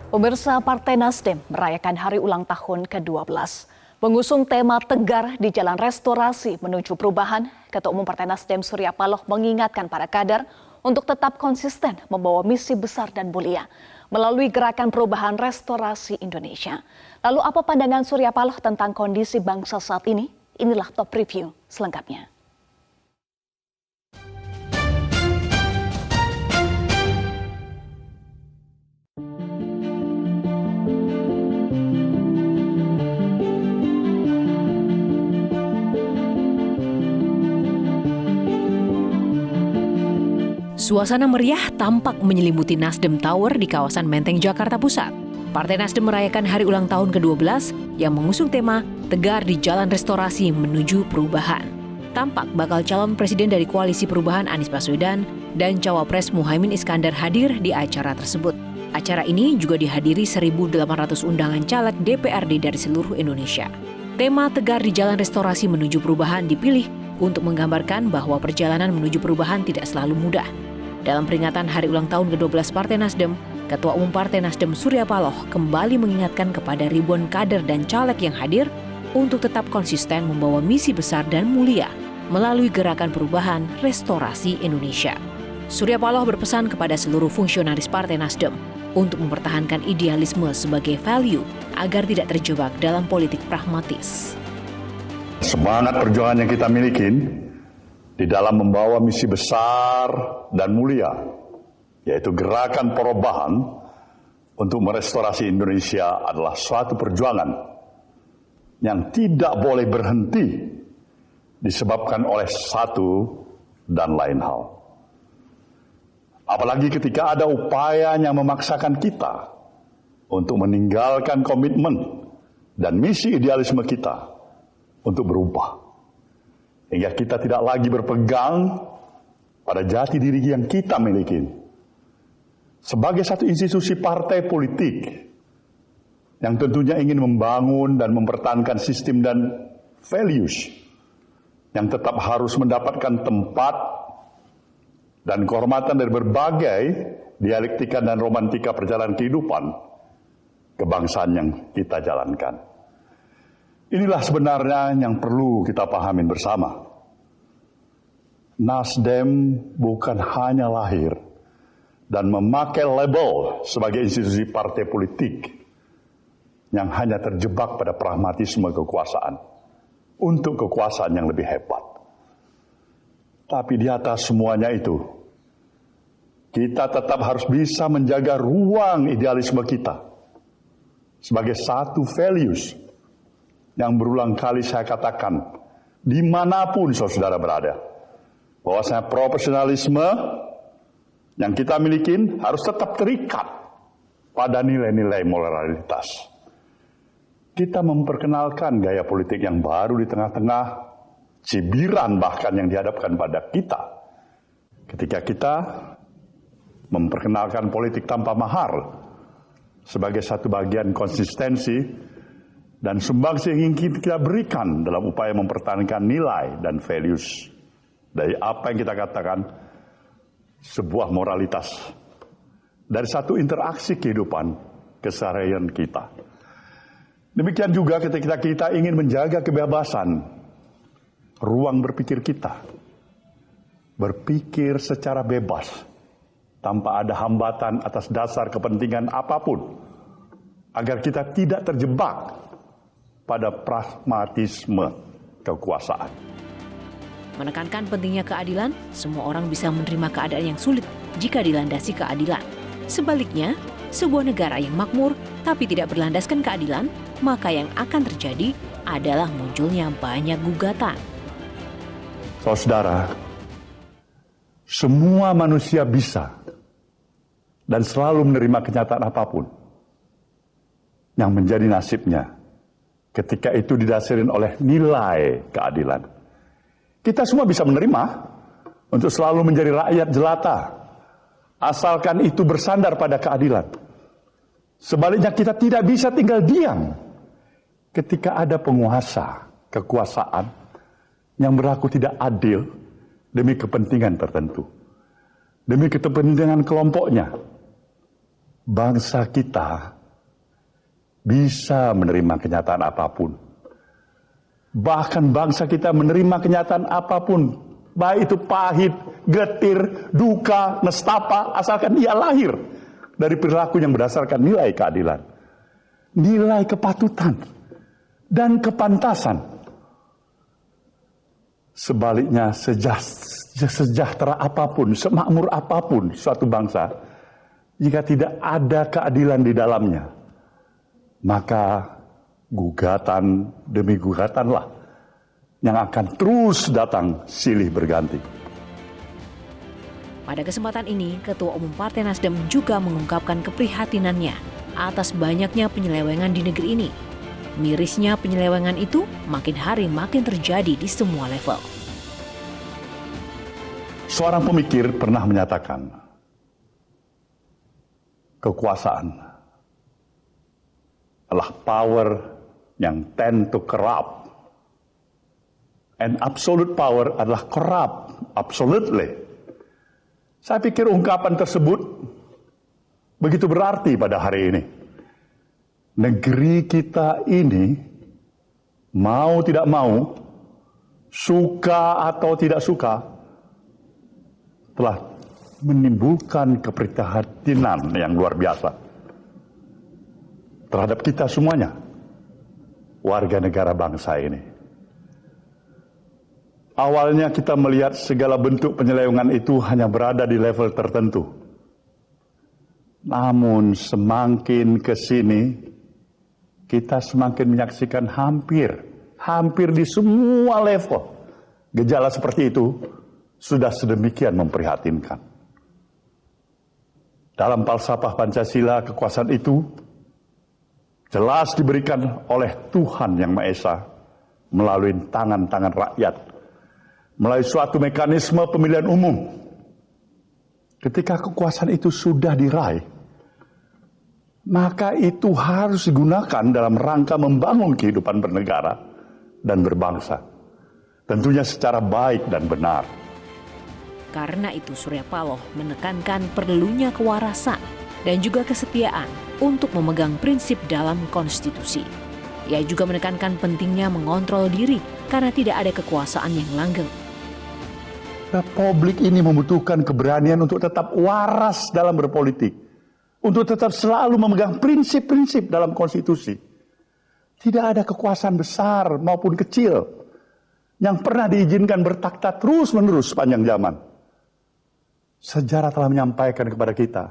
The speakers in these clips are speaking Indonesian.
Pemirsa, Partai Nasdem merayakan hari ulang tahun ke-12. Mengusung tema tegar di jalan restorasi menuju perubahan, Ketua Umum Partai Nasdem Surya Paloh mengingatkan para kader untuk tetap konsisten membawa misi besar dan mulia melalui gerakan perubahan restorasi Indonesia. Lalu apa pandangan Surya Paloh tentang kondisi bangsa saat ini? Inilah top review selengkapnya. Suasana meriah tampak menyelimuti Nasdem Tower di kawasan Menteng, Jakarta Pusat. Partai Nasdem merayakan hari ulang tahun ke-12 yang mengusung tema Tegar di Jalan Restorasi Menuju Perubahan. Tampak bakal calon presiden dari Koalisi Perubahan Anies Baswedan dan Cawapres Muhaimin Iskandar hadir di acara tersebut. Acara ini juga dihadiri 1.800 undangan caleg DPRD dari seluruh Indonesia. Tema Tegar di Jalan Restorasi Menuju Perubahan dipilih untuk menggambarkan bahwa perjalanan menuju perubahan tidak selalu mudah. Dalam peringatan hari ulang tahun ke-12 Partai Nasdem, Ketua Umum Partai Nasdem Surya Paloh kembali mengingatkan kepada ribuan kader dan caleg yang hadir untuk tetap konsisten membawa misi besar dan mulia melalui gerakan perubahan restorasi Indonesia. Surya Paloh berpesan kepada seluruh fungsionaris Partai Nasdem untuk mempertahankan idealisme sebagai value agar tidak terjebak dalam politik pragmatis. Semangat perjuangan yang kita miliki di dalam membawa misi besar dan mulia, yaitu gerakan perubahan untuk merestorasi Indonesia adalah suatu perjuangan yang tidak boleh berhenti disebabkan oleh satu dan lain hal. Apalagi ketika ada upaya yang memaksakan kita untuk meninggalkan komitmen dan misi idealisme kita untuk berubah. Hingga kita tidak lagi berpegang pada jati diri yang kita miliki. Sebagai satu institusi partai politik yang tentunya ingin membangun dan mempertahankan sistem dan values yang tetap harus mendapatkan tempat dan kehormatan dari berbagai dialektika dan romantika perjalanan kehidupan kebangsaan yang kita jalankan. Inilah sebenarnya yang perlu kita pahami bersama. Nasdem bukan hanya lahir dan memakai label sebagai institusi partai politik yang hanya terjebak pada pragmatisme kekuasaan untuk kekuasaan yang lebih hebat. Tapi di atas semuanya itu, kita tetap harus bisa menjaga ruang idealisme kita sebagai satu values yang berulang kali saya katakan, dimanapun saudara berada, bahwasanya profesionalisme yang kita miliki harus tetap terikat pada nilai-nilai moralitas. Kita memperkenalkan gaya politik yang baru di tengah-tengah cibiran bahkan yang dihadapkan pada kita. Ketika kita memperkenalkan politik tanpa mahar sebagai satu bagian konsistensi dan sumbangsi yang ingin kita berikan dalam upaya mempertahankan nilai dan values dari apa yang kita katakan sebuah moralitas dari satu interaksi kehidupan keseharian kita. Demikian juga ketika kita ingin menjaga kebebasan ruang berpikir kita, berpikir secara bebas tanpa ada hambatan atas dasar kepentingan apapun, agar kita tidak terjebak pada pragmatisme kekuasaan. Menekankan pentingnya keadilan, semua orang bisa menerima keadaan yang sulit jika dilandasi keadilan. Sebaliknya, sebuah negara yang makmur tapi tidak berlandaskan keadilan, maka yang akan terjadi adalah munculnya banyak gugatan. Saudara, semua manusia bisa dan selalu menerima kenyataan apapun yang menjadi nasibnya ketika itu didasarkan oleh nilai keadilan. Kita semua bisa menerima untuk selalu menjadi rakyat jelata, asalkan itu bersandar pada keadilan. Sebaliknya kita tidak bisa tinggal diam ketika ada penguasa kekuasaan yang berlaku tidak adil demi kepentingan tertentu, demi kepentingan kelompoknya. Bangsa kita bisa menerima kenyataan apapun. Bahkan bangsa kita menerima kenyataan apapun, baik itu pahit, getir, duka, nestapa, asalkan ia lahir dari perilaku yang berdasarkan nilai keadilan, nilai kepatutan, dan kepantasan. Sebaliknya, sejahtera apapun, semakmur apapun suatu bangsa, jika tidak ada keadilan di dalamnya, maka gugatan demi gugatanlah yang akan terus datang silih berganti. Pada kesempatan ini, Ketua Umum Partai Nasdem juga mengungkapkan keprihatinannya atas banyaknya penyelewengan di negeri ini. Mirisnya penyelewengan itu makin hari makin terjadi di semua level. Seorang pemikir pernah menyatakan, kekuasaan adalah power yang tend to corrupt. And absolute power adalah corrupt, absolutely. Saya pikir ungkapan tersebut begitu berarti pada hari ini. Negeri kita ini, mau tidak mau, suka atau tidak suka, telah menimbulkan keprihatinan yang luar biasa terhadap kita semuanya, warga negara bangsa ini. Awalnya kita melihat segala bentuk penyelewengan itu hanya berada di level tertentu. Namun semakin ke sini, kita semakin menyaksikan hampir di semua level. Gejala seperti itu sudah sedemikian memprihatinkan. Dalam falsafah Pancasila, kekuasaan itu jelas diberikan oleh Tuhan Yang Maha Esa melalui tangan-tangan rakyat, melalui suatu mekanisme pemilihan umum. Ketika kekuasaan itu sudah diraih, maka itu harus digunakan dalam rangka membangun kehidupan bernegara dan berbangsa. Tentunya secara baik dan benar. Karena itu Surya Paloh menekankan perlunya kewarasan dan juga kesetiaan untuk memegang prinsip dalam konstitusi. Ia juga menekankan pentingnya mengontrol diri karena tidak ada kekuasaan yang langgeng. Republik ini membutuhkan keberanian untuk tetap waras dalam berpolitik, untuk tetap selalu memegang prinsip-prinsip dalam konstitusi. Tidak ada kekuasaan besar maupun kecil yang pernah diizinkan bertakhta terus-menerus sepanjang zaman. Sejarah telah menyampaikan kepada kita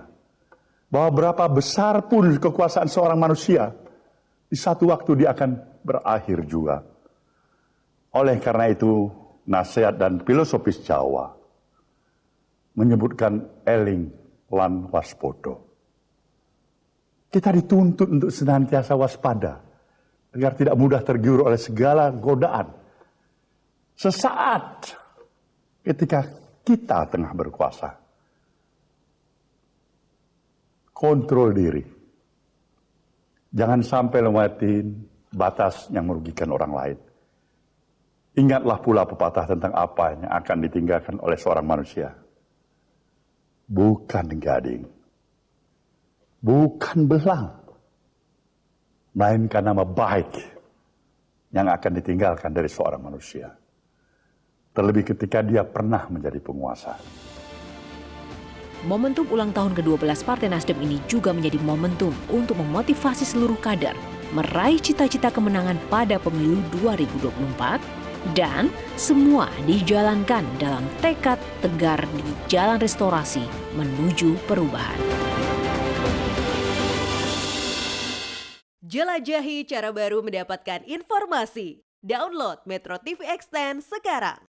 bahwa berapa besar pun kekuasaan seorang manusia, di satu waktu dia akan berakhir juga. Oleh karena itu, nasihat dan filosofis Jawa menyebutkan eling lan waspodo. Kita dituntut untuk senantiasa waspada agar tidak mudah tergiur oleh segala godaan. Sesaat ketika kita tengah berkuasa, kontrol diri. Jangan sampai lewatin batas yang merugikan orang lain. Ingatlah pula pepatah tentang apa yang akan ditinggalkan oleh seorang manusia. Bukan gading, bukan belang, melainkan nama baik yang akan ditinggalkan dari seorang manusia. Terlebih ketika dia pernah menjadi penguasa. Momentum ulang tahun ke-12 Partai Nasdem ini juga menjadi momentum untuk memotivasi seluruh kader meraih cita-cita kemenangan pada pemilu 2024 dan semua dijalankan dalam tekad tegar di jalan restorasi menuju perubahan. Jelajahi cara baru mendapatkan informasi. Download Metro TV Extend sekarang.